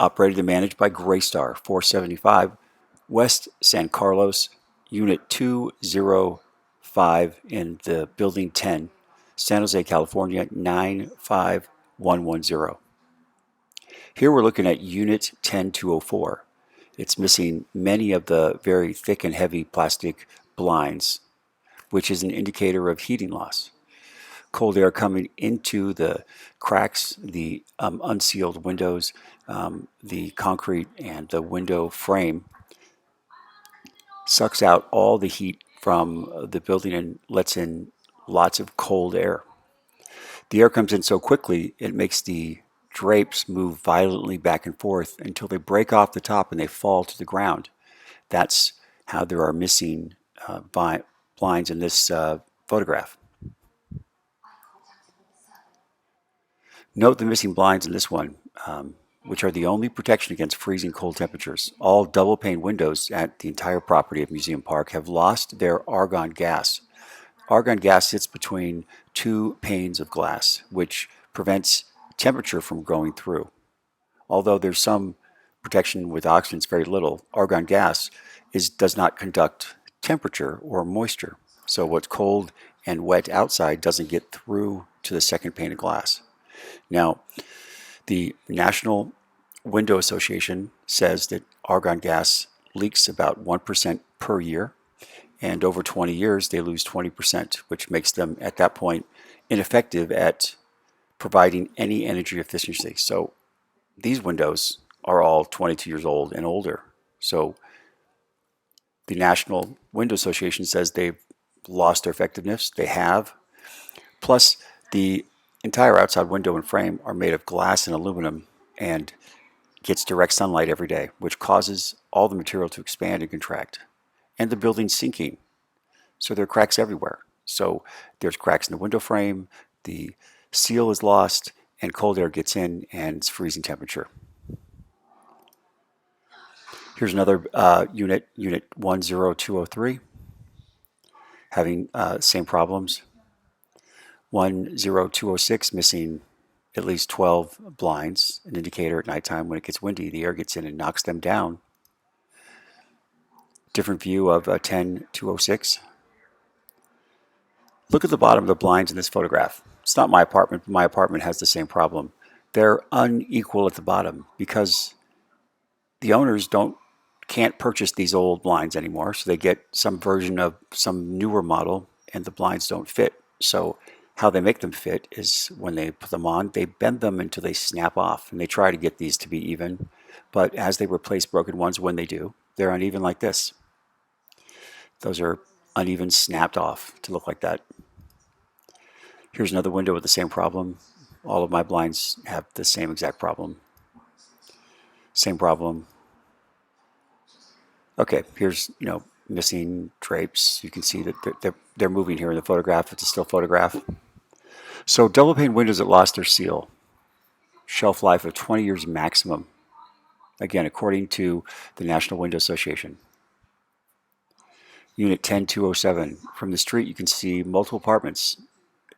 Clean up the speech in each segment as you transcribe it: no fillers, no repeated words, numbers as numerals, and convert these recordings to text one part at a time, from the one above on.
Operated and managed by Greystar, 475 West San Carlos, Unit 205 in the Building 10, San Jose, California, 95110. Here we're looking at Unit 10204. It's missing many of the very thick and heavy plastic blinds, which is an indicator of heating loss. Cold air coming into the cracks, the unsealed windows, the concrete and the window frame sucks out all the heat from the building and lets in lots of cold air. The air comes in so quickly, it makes the drapes move violently back and forth until they break off the top and they fall to the ground. That's how there are missing blinds in this photograph. Note the missing blinds in this one, which are the only protection against freezing cold temperatures. All double pane windows at the entire property of Museum Park have lost their argon gas. Argon gas sits between two panes of glass, which prevents temperature from going through. Although there's some protection with oxygen, it's very little. Argon gas does not conduct temperature or moisture. So what's cold and wet outside doesn't get through to the second pane of glass. Now, the National Window Association says that argon gas leaks about 1% per year, and over 20 years they lose 20%, which makes them at that point ineffective at providing any energy efficiency. So these windows are all 22 years old and older. So the National Window Association says they've lost their effectiveness. They have. Plus, the entire outside window and frame are made of glass and aluminum and gets direct sunlight every day, which causes all the material to expand and contract. And the building's sinking, so there are cracks everywhere. So there's cracks in the window frame, the seal is lost, and cold air gets in and it's freezing temperature. Here's another unit 10203, having same problems. 10206 missing at least 12 blinds, an indicator at nighttime when it gets windy, the air gets in and knocks them down. Different view of 10206. Look at the bottom of the blinds in this photograph. It's not my apartment, but my apartment has the same problem. They're unequal at the bottom because the owners can't purchase these old blinds anymore, so they get some version of some newer model and the blinds don't fit. So how they make them fit is when they put them on, they bend them until they snap off, and they try to get these to be even, but as they replace broken ones, when they do, they're uneven like this. Those are uneven, snapped off to look like that. Here's another window with the same problem. All of my blinds have the same exact problem. Same problem. Okay, here's missing drapes. You can see that they're moving here in the photograph. It's a still photograph. So double pane windows that lost their seal. Shelf life of 20 years maximum. Again, according to the National Window Association. Unit 10207. From the street you can see multiple apartments.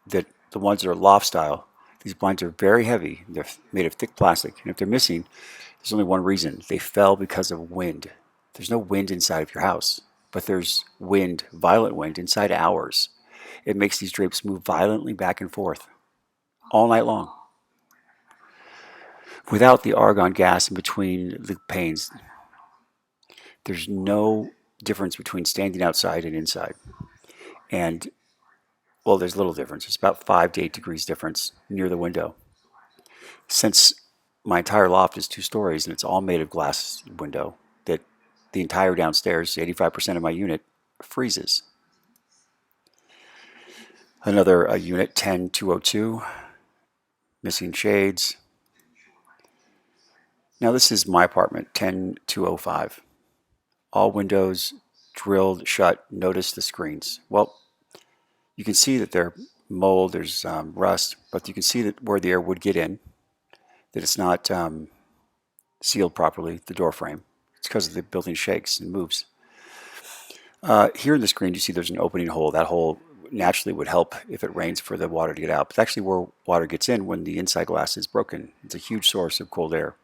The ones that are loft style. These blinds are very heavy. They're made of thick plastic. And if they're missing, there's only one reason. They fell because of wind. There's no wind inside of your house, but there's wind, violent wind, inside ours. It makes these drapes move violently back and forth all night long. Without the argon gas in between the panes, there's no difference between standing outside and inside. And, well, there's little difference. It's about 5 to 8 degrees difference near the window. Since my entire loft is 2 stories and it's all made of glass window, that the entire downstairs, 85% of my unit, freezes. Another unit 10202, missing shades. Now this is my apartment, 10205. All windows drilled shut. Notice the screens. Well, you can see that they're mold, there's rust, but you can see that where the air would get in, that it's not sealed properly, the door frame. It's because the building shakes and moves. Here in the screen you see there's an opening hole. That hole naturally would help if it rains for the water to get out. But it's actually where water gets in when the inside glass is broken. It's a huge source of cold air.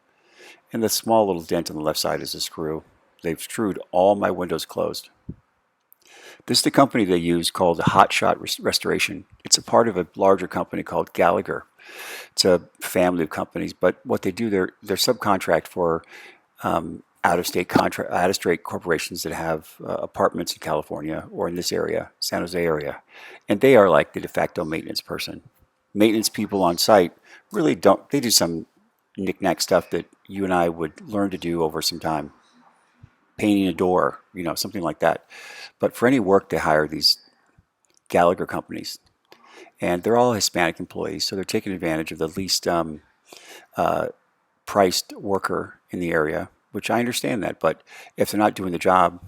And the small little dent on the left side is a screw. They've screwed all my windows closed. This is the company they use called Hot Shot Restoration. It's a part of a larger company called Gallagher. It's a family of companies, but what they do, they're subcontract for out-of-state corporations that have apartments in California or in this area, San Jose area, and they are like the de facto maintenance person. Maintenance people on site really don't. They do some knick-knack stuff that you and I would learn to do over some time, painting a door, something like that. But for any work, they hire these Gallagher companies, and they're all Hispanic employees, so they're taking advantage of the least priced worker in the area, which I understand that. But if they're not doing the job,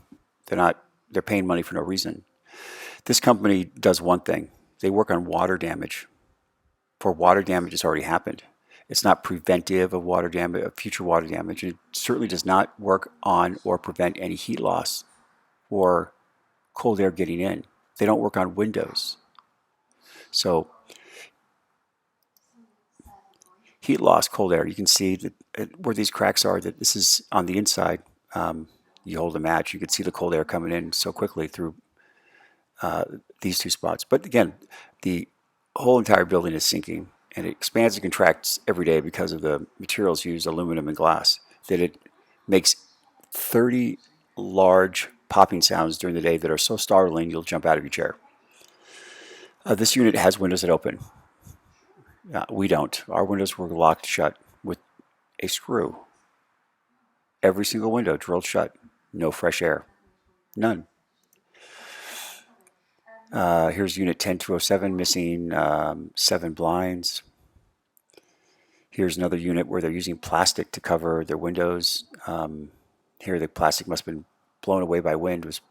they're paying money for no reason. This company does one thing. They work on water damage. For water damage that's already happened. It's not preventive of water damage, of future water damage. It certainly does not work on or prevent any heat loss or cold air getting in. They don't work on windows. So heat loss, cold air, you can see that where these cracks are, that this is on the inside. You hold a match, you can see the cold air coming in so quickly through these two spots. But again, the whole entire building is sinking, and it expands and contracts every day because of the materials used, aluminum and glass, that it makes 30 large popping sounds during the day that are so startling you'll jump out of your chair. This unit has windows that open. We don't. Our windows were locked shut with a screw. Every single window drilled shut. No fresh air. None. Here's unit 10207 missing 7 blinds. Here's another unit where they're using plastic to cover their windows. Here the plastic must have been blown away by wind. There was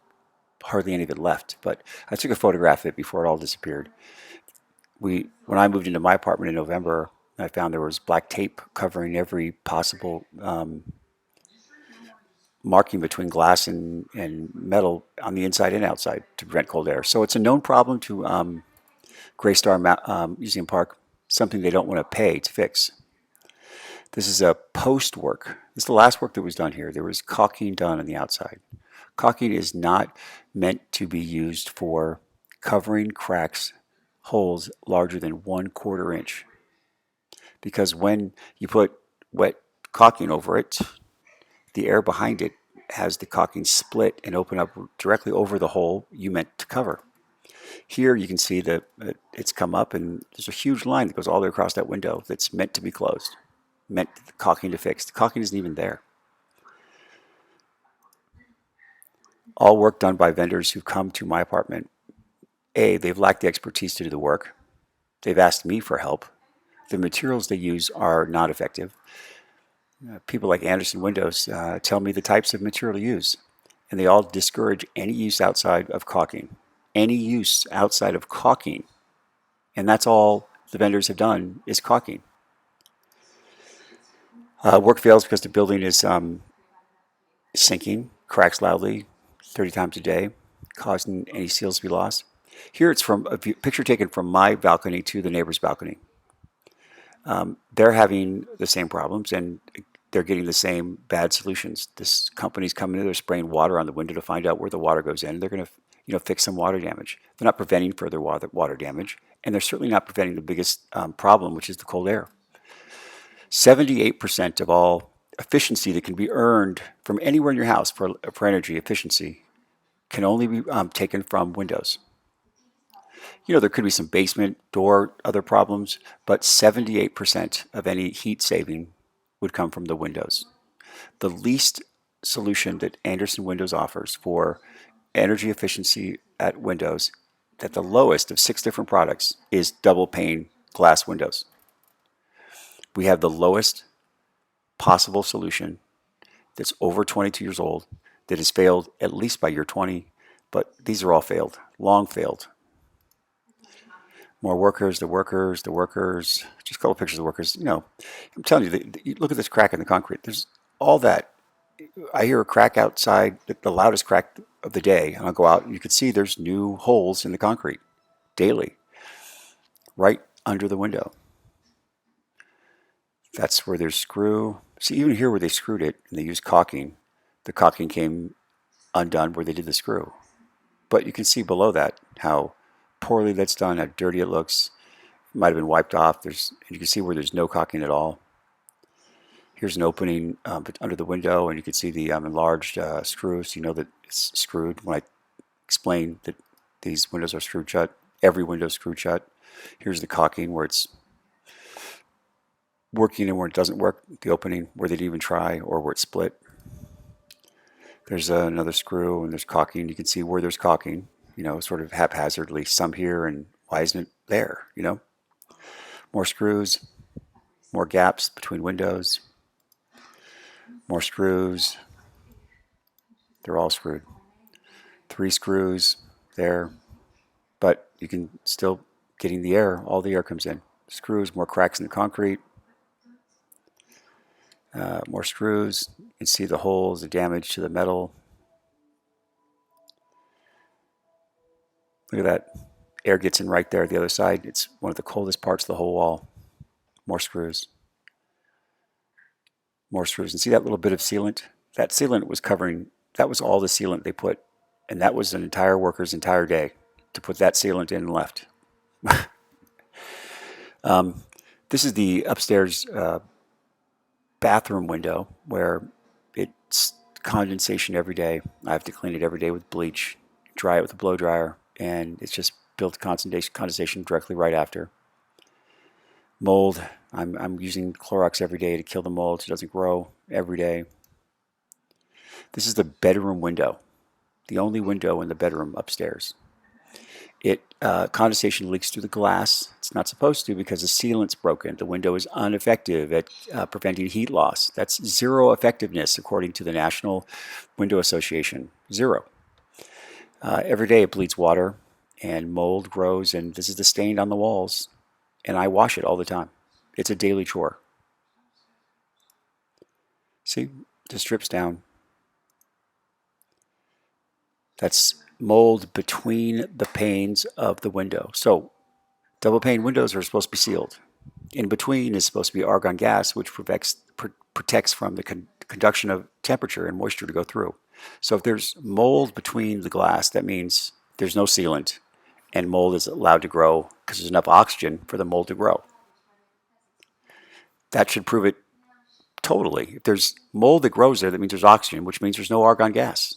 hardly any of it left. But I took a photograph of it before it all disappeared. When I moved into my apartment in November, I found there was black tape covering every possible marking between glass and metal on the inside and outside to prevent cold air. So it's a known problem to Greystar Museum Park, something they don't want to pay to fix. This is a post work. This is the last work that was done here. There was caulking done on the outside. Caulking is not meant to be used for covering cracks, holes larger than 1/4 inch. Because when you put wet caulking over it, the air behind it has the caulking split and open up directly over the hole you meant to cover. Here you can see that it's come up and there's a huge line that goes all the way across that window that's meant to be closed, meant the caulking to fix. The caulking isn't even there. All work done by vendors who come to my apartment. They've lacked the expertise to do the work. They've asked me for help. The materials they use are not effective. People like Andersen Windows tell me the types of material to use, and they all discourage any use outside of caulking. Any use outside of caulking, and that's all the vendors have done is caulking. Work fails because the building is sinking, cracks loudly 30 times a day, causing any seals to be lost. Here it's from a picture taken from my balcony to the neighbor's balcony. They're having the same problems and they're getting the same bad solutions. This company's coming in, they're spraying water on the window to find out where the water goes in. They're going to fix some water damage. They're not preventing further water damage, and they're certainly not preventing the biggest problem, which is the cold air. 78% of all efficiency that can be earned from anywhere in your house for energy efficiency can only be taken from windows. There could be some basement, door, other problems, but 78% of any heat saving would come from the windows. The least solution that Andersen Windows offers for energy efficiency at windows, at the lowest of 6 different products, is double pane glass windows. We have the lowest possible solution that's over 22 years old, that has failed at least by year 20, but these are all failed, long failed. More workers, the workers. Just a couple pictures of the workers. I'm telling you, look at this crack in the concrete. There's all that. I hear a crack outside, the loudest crack of the day, and I'll go out and you can see there's new holes in the concrete daily, right under the window. That's where there's screw See, even here where they screwed it and they used caulking, the caulking came undone where they did the screw. But you can see below that how poorly that's done, how dirty it looks. It might have been wiped off. You can see where there's no caulking at all. Here's an opening under the window, and you can see the enlarged screw, so you know that it's screwed. When I explain that these windows are screwed shut, every window is screwed shut. Here's the caulking where it's working and where it doesn't work, the opening where they didn't even try or where it's split. There's another screw and there's caulking. You can see where there's caulking, sort of haphazardly, some here, and why isn't it there, More screws, more gaps between windows, more screws. They're all screwed. 3 screws there, but you can still getting the air, all the air comes in. Screws, more cracks in the concrete. More screws. You can see the holes, the damage to the metal. Look at that. Air gets in right there at the other side. It's one of the coldest parts of the whole wall. More screws. More screws. And see that little bit of sealant? That sealant was covering, that was all the sealant they put. And that was an entire worker's entire day to put that sealant in and left. This is the upstairs bathroom window where it's condensation every day. I have to clean it every day with bleach, dry it with a blow dryer, and it's just built condensation directly right after. Mold, I'm using Clorox every day to kill the mold so it doesn't grow every day. This is the bedroom window, the only window in the bedroom upstairs. Condensation leaks through the glass. It's not supposed to because the sealant's broken. The window is ineffective at preventing heat loss. That's zero effectiveness according to the National Window Association. Zero. Every day it bleeds water and mold grows, and this is the stain on the walls, and I wash it all the time. It's a daily chore. See, just drips down. That's mold between the panes of the window. So double pane windows are supposed to be sealed. In between is supposed to be argon gas, which protects from the conduction of temperature and moisture to go through. So if there's mold between the glass, that means there's no sealant and mold is allowed to grow because there's enough oxygen for the mold to grow. That should prove it totally. If there's mold that grows there, that means there's oxygen, which means there's no argon gas.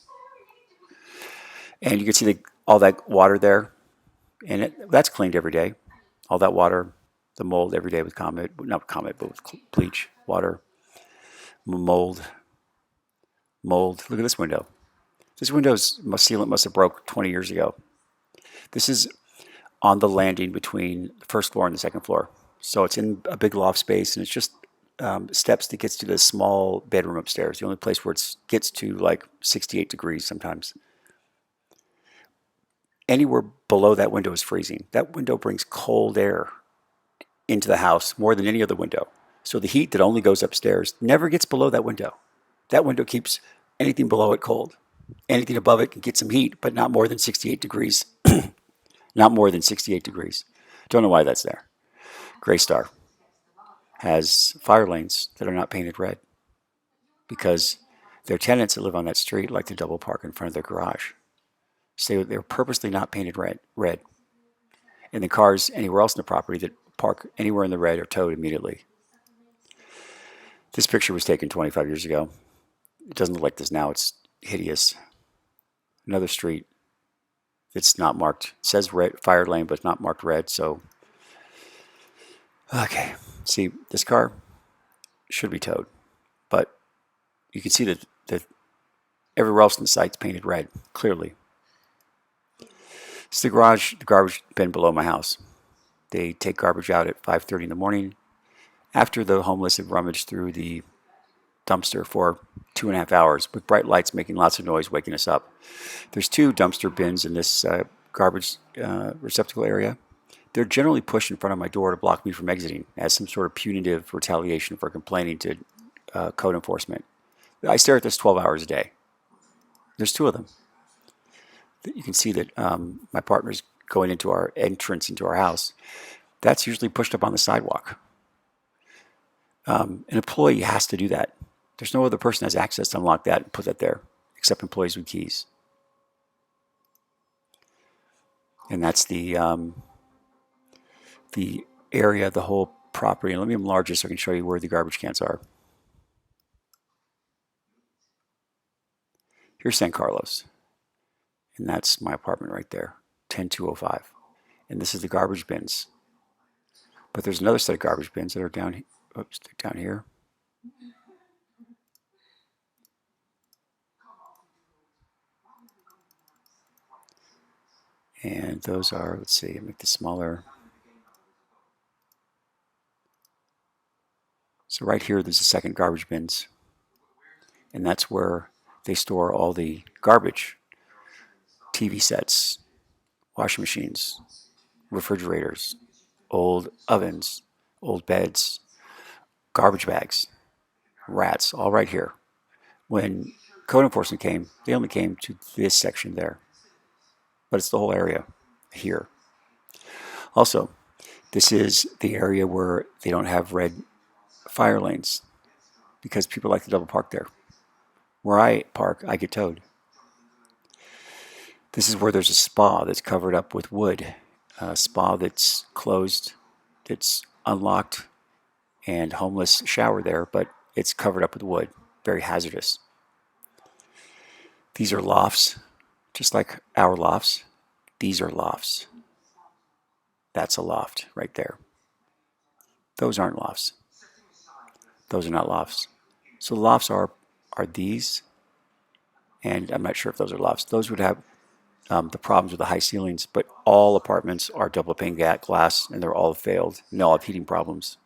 And you can see all that water there, and that's cleaned every day. All that water, the mold every day with but with bleach, water, mold. Look at this window. This window's sealant must have broke 20 years ago. This is on the landing between the first floor and the second floor. So it's in a big loft space, and it's just steps that gets to the small bedroom upstairs, the only place where it gets to like 68 degrees sometimes. Anywhere below that window is freezing. That window brings cold air into the house more than any other window. So the heat that only goes upstairs never gets below that window. That window keeps anything below it cold. Anything above it can get some heat, but not more than 68 degrees. Not more than 68 degrees. Don't know why that's there. Greystar has fire lanes that are not painted red because their tenants that live on that street like to double park in front of their garage. So they're purposely not painted red. And the cars anywhere else in the property that park anywhere in the red are towed immediately. This picture was taken 25 years ago. It doesn't look like this now. It's hideous. Another street that's not marked. It says red, fire lane, but it's not marked red. So, okay. See, this car should be towed. But you can see that everywhere else in the site's painted red, clearly. It's the garbage bin below my house. They take garbage out at 5:30 in the morning after the homeless have rummaged through the dumpster for 2.5 hours with bright lights making lots of noise, waking us up. There's 2 dumpster bins in this garbage receptacle area. They're generally pushed in front of my door to block me from exiting as some sort of punitive retaliation for complaining to code enforcement. I stare at this 12 hours a day. There's 2 of them. You can see that my partner's going into our entrance into our house. That's usually pushed up on the sidewalk. An employee has to do that. There's no other person that has access to unlock that and put that there, except employees with keys. And that's the area, the whole property. And let me enlarge this so I can show you where the garbage cans are. Here's San Carlos. And that's my apartment right there, 10205. And this is the garbage bins. But there's another set of garbage bins that are down, down here. And those are, let's see, make this smaller. So right here, there's the second garbage bins. And that's where they store all the garbage. TV sets, washing machines, refrigerators, old ovens, old beds, garbage bags, rats, all right here. When code enforcement came, they only came to this section there. But it's the whole area here. Also, this is the area where they don't have red fire lanes because people like to double park there. Where I park, I get towed. This is where there's a spa that's covered up with wood. A spa that's closed, that's unlocked, and homeless shower there, but it's covered up with wood. Very hazardous. These are lofts, just like our lofts. These are lofts. That's a loft right there. Those aren't lofts. Those are not lofts. So the lofts are these, and I'm not sure if those are lofts. Those would have the problems with the high ceilings, but all apartments are double pane glass, and they're all failed, and they all have heating problems.